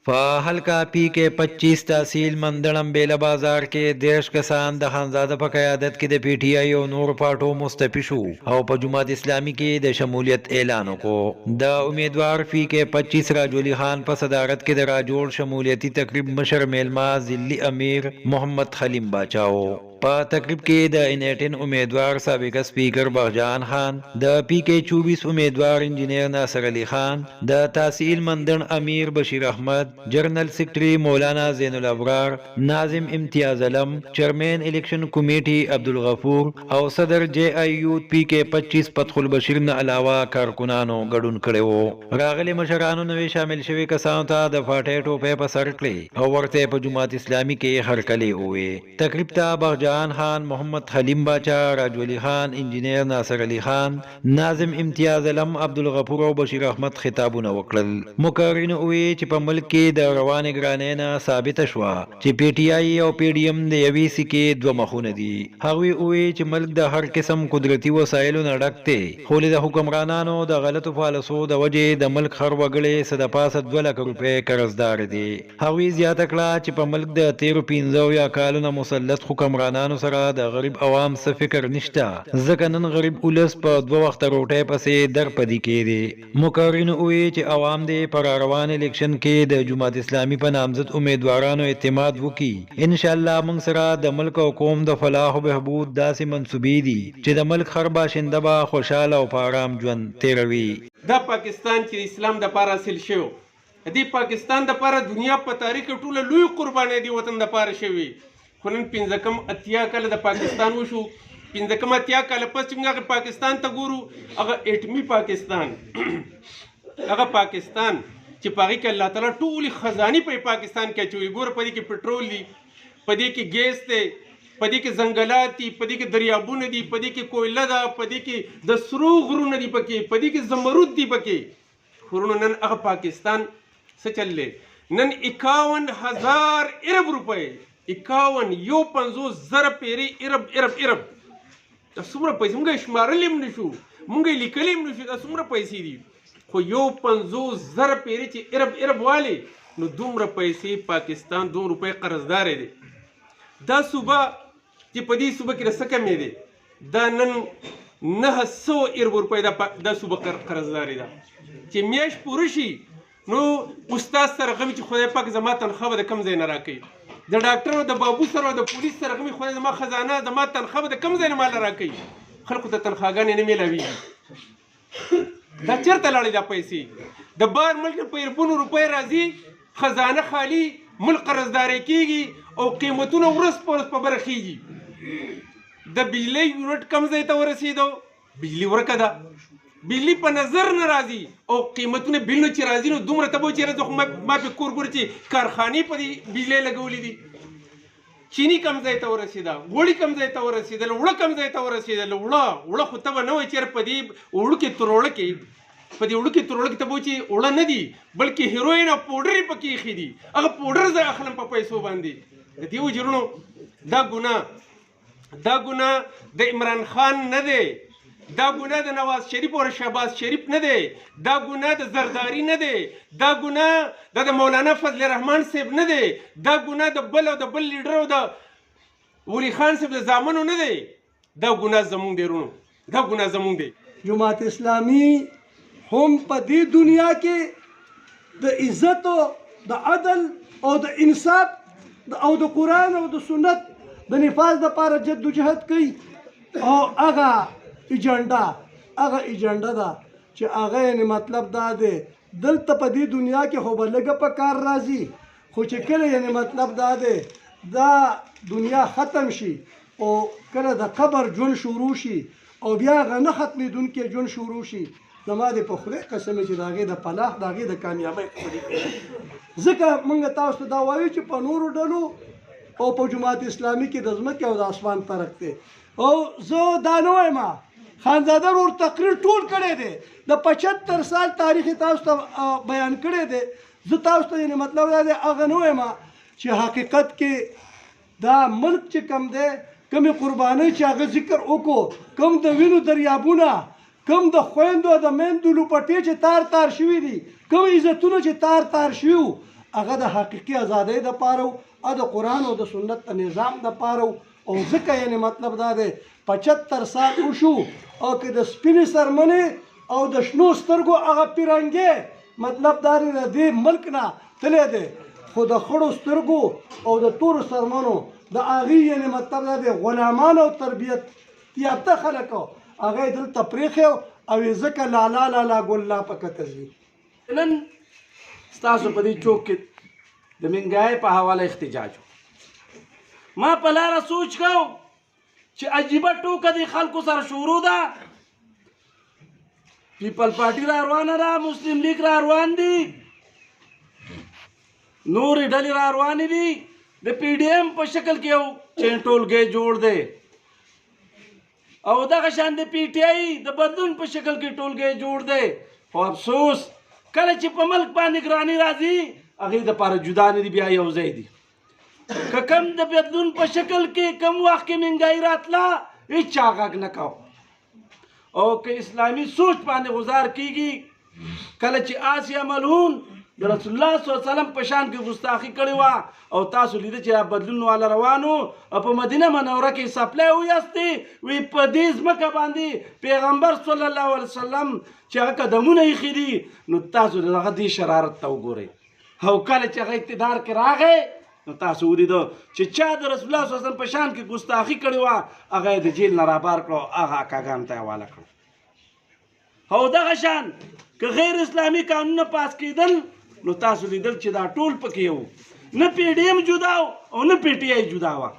हल्का पी के 25 तहसील मंदड़म बेला बाजार के देश कसान द खानजादा पर क़यादत की द PTI और नूर पार्टो मुस्तफिशु और पर जुमात इस्लामी की द शमूलियत ऐलानों को द उम्मीदवार फी के 25 राजौली खान पर सदारत के द राजौड़ शमूलियती तकरीब मशर मेलमा जिली अमीर मोहम्मद खलीम बाचाओ तकरीब के द इनेटिन उम्मीदवार सबक स्पीकर बहजान खान द PK 24 उम्मीदवार इंजीनियर नासर अली खान द तहसील मंदन अमीर बशीर अहमद जर्नल सेक्रेटरी मौलाना जैनुल अबरार नाजिम इम्तियाज अलम चेयरमैन इलेक्शन कमेटी अब्दुल गफूर और सदर JIU PK 25 पतखुल बशीर न अलावा कारकुनानो गडुन कड़े वो रागले मशरानो नवे शामिल शवे कसाओं था द फाटे टोपे पर सरकले और वर्ते पर जुमात इस्लामी के हरकले हुए तकरीब ता बहजान खान मोहम्मद खलीम बाचा राजौली खान इंजीनियर नासर अली खान नाजिम इम्तियाज अलम अब्दुल गफूर और बशीर अहमद खिताबुन वकल मुकर्रिन हुए च प मुल्क के द रवान ग्रानेना साबित शवा च PTI और PDM द यवीसी के दो मखून दी हवी हुए च मुल्क द हर किस्म कुदरती वसाइल न डकते खोले द हुक्मरानानो द गलत फालसो द वजह द मुल्क हर वगड़े सदा पास 2 लाख रुपए कर्जदार दे हवी ज्यादा कला च प मुल्क द 13 या कालना मुसल्लत हुक्मरानानो सरा द गरीब अवाम से फिक्र निष्ठा जकनन गरीब उलस पर 2 वक्त रोटे पसे दर पदी के दे मुकर्रिन हुए च अवाम दे पर रवान इलेक्शन के द जुमात इस्लामी पर नामजद उम्मीदवारानो एतमाद वकी इंशाअल्लाह मंग सरा द मुल्क और कौम द फलाह व बहबूद दासी मंसूबी दी च द मुल्क हर बाशिंदबा खुशहाल और आराम जवन तेरवी द पाकिस्तान چې اسلام د پاره حاصل شو دی پاکستان د پاره دنیا په تاریخ کې ټوله لوی قرباني دی وطن د پاره شوی خو نن 15 اتیا کال د پاکستان وشو 15 اتیا کال پس چې موږ پاکستان ته ګورو هغه اټمی پاکستان هغه پاکستان چې پاغي کې الله تعالی ټول خزاني په پاکستان کې چوي ګور په دې کې پټرول دی په دې کې ګیس دی په دې کې ځنګلات دي په دې کې دریابونه دي په دې کې کویله ده په دې کې د سرو غرونه دي پکې په دې کې زمرد دي پکې خورونو نن هغه پاکستان څه چللې نن 51,000 ارب روپۍ 51,050 پیری ارب دا څومره پیسې موږ شمارلی هم نشو موږ لیکلی هم نشو دا څومره پیسې دي خو 50,000 پیری چې ارب والی نو دومره پیسې پاکستان 2 روپۍ قرضدار دی دا صوبه چې په دې صوبه کې د څه کمې دی دا نن 900 ارب روپۍ دا صوبه قرضداري ده چې میاشت پوره شي نو استاد سره غمی چې خدای پاک زما تنخواه به د کم ځای نه راکوي د ډاکټر او د بابو سره او د پولیس سره غمی خدای زما خزانه زما تنخواه به د کم ځای نه مال راکوي خلکو ته تنخواهګانې نه میلاویږي دا چېرته لاړې دا پیسې د بار ملک په اربونو روپۍ راځي خزانه خالي ملک قرضداري کېږي او قیمتونه ورځ په ورځ په بره خیږي د بجلی یونټ کم ځای ته ورسېدو بجلی ورکه ده بجلی په نظر نه راځي او قیمتونه بل نه چې راځي نو دومره ته به چېرې خو ما په کور ګورې چې کارخانې په دې بجلی لګولې دي چینی کم ځای ته ورسېده غوړي کم ځای ته ورسېدل وړه کم ځای ته ورسېدل وړه خو ته به نه وایې چېرې په دې وړو کې تروړه کې په دې وړو کې تروړه کې ته به وایې چې وړه نه دي بلکې هیروین او پوډر یې پکې ایښي دي هغه پوډر زه اخلم په پیسو باندې د دې وجرونو دا ګناه د عمران خان نه دی دا ګناه د نواز شریف او شهباز شریف نه دی دا ګناه د زرداری نه دی دا ګناه د مولانا فضل الرحمن صاحب نه دی دا ګناه د بل لیډر او د ولی خان صاحب د زامنو نه دی دا ګناه زمونږ دی رونو دا ګناه زمونږ دی جماعت اسلامی هم په دې دنیا کې د عزت او د عدل او د انصاف او د قرآن او د سنت د نفاذ لپاره جدوجہد کوي او هغه ایجنډا ده چې هغه یعنې مطلب دا دی دلته په دې دنیا کې خو به لږه په کار راځي خو چې کله یعنې مطلب دا دی دا دنیا ختم شي او کله د قبر ژوند شروع شي او بیا هغه نه ختمېدونکی ژوند شروع شي زما د په خدای قسم چې د هغې د فلاح د هغې د کامیابۍ خبرې کوي ځکه موږ تاسو ته دا وایو چې په نورو ډلو او په جماعت اسلامي کې د ځمکې او د اسمان فرق دی او زه دا نه وایم خانزاده ورور تقریر ټول کړی دی د 75 سال تاریخ تاسو ته بیان کړی دی زه تاسو ته یعنې مطلب دا دی هغه نه وایم چې حقیقت کې دا ملک چې کم دی کومې قربانۍ چې هغه ذکر وکړو کوم د وینو دریابونه کوم د خویندو د میندو لوپټې چې تار شوي دي کوم عزتونه چې تار شوي هغه د حقیقي ازادۍ دپاره او د قرآن او د سنت د نظام دپاره او ځکه یعنې مطلب دا دی 75 سال وشو او که د سپینې سرمنې او د شنو سترګو هغه پیرنګې مطلب دا دی د دې ملک نه تللی دی خو د خړو سترګو او د تورو سرمنو د هغې یعنې مطلب دا دی غلامان او تربیت یافته خلک هغه یې دلته پرېښی او یې ځکه لالا لالا ګل په کته ځي. نن ستاسو په دې چوک کې د منګای په حواله احتجاج ما په لاره سوچ کو چې عجیبه ټوکه د خلکو سره شروع ده. پیپل پارټي را روانه ده، مسلم لیگ را روان دي، نورې ډلې را روانې دي، د پی ډي ایم په شکل کې یو چین ټولګی جوړ دی او دغه شان د پی ټي آی د بدلون په شکل کې ټولګی جوړ دی. خو افسوس کله چې په ملک باندې ګراني راځي هغې دپاره جدا نه دي، بیا یو ځای دي. که کم د بدلون په شکل کې کم وخت کې مهنګایي راتله هېچا غږ نه کو او که اسلامي سوچ باندې غزار کېږي کله چې آسیا ملعون د رسول الله صلی الله علیه وسلم په شان کې ګستاخي کړې وه او تاسو لیده چې بدلون والا روانو او په مدینه منوره کې سپلای ویاستې وی په دې ځمکه باندې پیغمبر صلی الله علیه وسلم چې هغه قدمونه ایښي دي نو تاسو د هغه دې شرارت ته وګورئ. او کله چې هغه اقتدار کې راغی نو تاسو ولیدو چې چا د رسول الله صلی الله علیه وسلم په شان کې ګستاخي کړې وه هغه یې د جیل نه رابار کړو، هغه اکاګانو ته یې حواله کړو. او دغه شان که غیر اسلامي قانونونه پاس کېدل نو تاسو لیدل چې دا ټول پکې یو نه پی ډي ایم جدا او نه پی ټي آی جدا وه.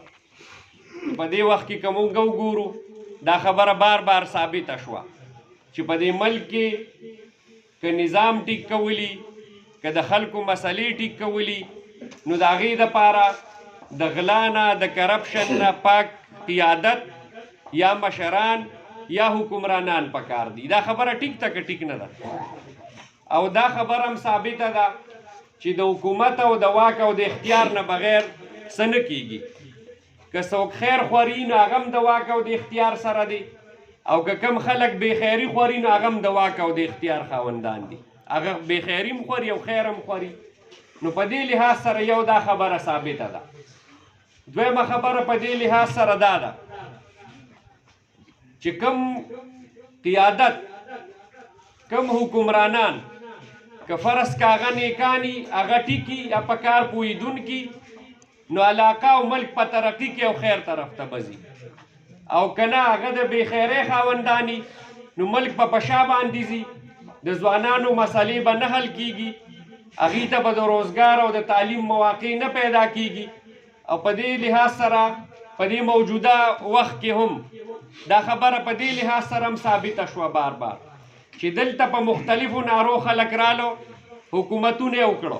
په دې وخت کې که موږ وګورو دا خبره بار بار ثابته شوه چې په دې ملک کې که نظام ټیک کولی که د خلکو مسلې ټیک کولی نو د هغې دپاره د غلا نه د کرپشن نه پاک قیادت یا مشران یا حکمرانان پکار دي. دا خبره ټیک ته که ټیک نه ده او دا خبره هم ثابته ده چې د حکومت او د واک او د اختیار نه بغیر څه نه کیږي. که څوک خیر خوري نو هغه هم د واک او د اختیار سره دی او که کم خلک بې خیري خوري نو هغه هم د واک او د اختیار خاوندان دي، هغه بې خیري هم خوري او خیر هم خوري. نو په دې لحاظ سره یو دا خبره ثابته ده. دویمه خبره په دې لحاظ سره دا ده چې کم قیادت کم حکمرانان که فرض که هغه نیکاني هغه ټیکي یا په کار پوهېدونکي نو علاقه او ملک په ترقي کې او خیر طرف ته بځي او که نه هغه د بې خیرۍ خاونداني نو ملک په شا باندې ځي، د ځوانانو مسلې به نه حل کېږي، هغې ته به د روزګار او د تعلیم مواقع نه پیدا کېږي. او په دې لحاظ سره په دې موجوده وخت کې هم دا خبره په دې لحاظ سره هم ثابته شوه بار بار چې دلته په مختلفو نارو خلک رالو، حکومتونه یې وکړو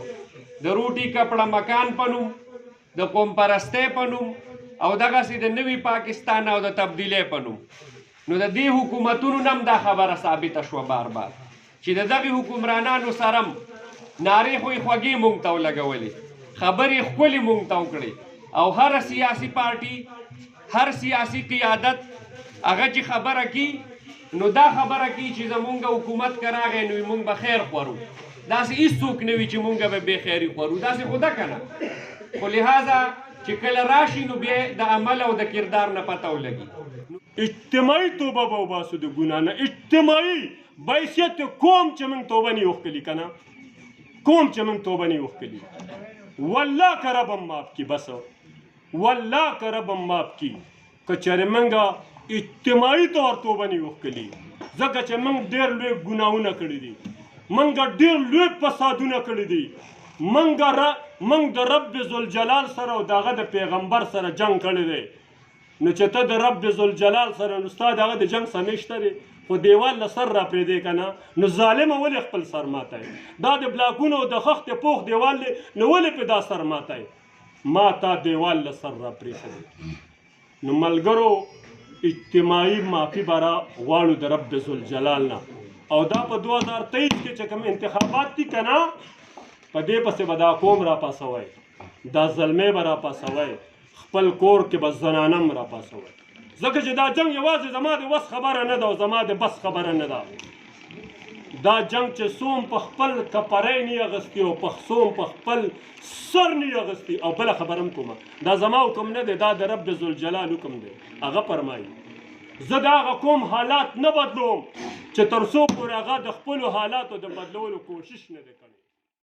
د روټي کپړه مکان په نوم، د قوم پرستۍ په نوم او دغسې د نوي پاکستان او د تبدیلۍ په نوم. نو د دې حکومتونو نه هم دا خبره ثابته شوه بار بار چې د دغې حکمرانانو سره هم نارې خو یې خوږې موږ ته ولګولې، خبرې ښکلې موږ ته وکړې او هر سیاسي پارټي هر سیاسي قیادت هغه چې خبره کی نو دا خبره کی چې زمونږ حکومت که راغی نو موږ به خیر خورو، داسې هېڅوک نه وي چې موږ به بې خیري خورو، داسې خو ده که نه. خو لہذا چې کله راشي نو بیا د عمل او د کردار نه پته ولګي. اجتماعي توبه به وباسو د ګناه نه، اجتماعي بحیثیت قوم چې موږ توبه نه وکړي که نه، قوم چې موږ توبه نه وکړي والله که رب هم معاف کړي، بس والله که رب هم معاف کړي که چېرې موږ اجتماعي طور توبه نه وکړي ځکه چې موږ ډېر لوی ګناهونه کړي دي، موږ ډېر لوی فسادونه کړي دي، موږ د رب ذوالجلال سره او د هغه د پیغمبر سره جنګ کړی دی. نو چې ته د رب ذوالجلال سره نو ستا د هغه د جنګ سمیش ته دی خو دیوال له سر را پرېږدی که نه نو ظالمه ولې خپل سر ماتی؟ دا د بلاکونو او د خښتې پوخ دیوال دی نو ولې پې دا سر ماتی؟ ما تا دیوال له سر را پرېښی. نو ملګرو اجتماعي معافي به را غواړو د رب ذوالجلال نه او دا په 2023 کې چې کوم انتخابات دي که نه په دې پسې به دا قوم را پاسوئ، دا زلمی به را پاسوئ، خپل کور کې به زنانم را پاسوئ ځکه چې دا جنګ یوازې زما د وس خبره نه ده او زما د بس خبره نه ده. دا جنگ چې څوم په خپل کپری نه اغستی او په څوم په خپل سر نه اغستی. او بله خبره هم کومه دا زما حکم نه دی دا د رب ذوالجلال حکم دی. هغه فرمایي زه د هغه کوم حالات نه بدلوم چې تر څو پورې هغه د خپلو حالاتو د بدلولو کوشش نه دی کړی.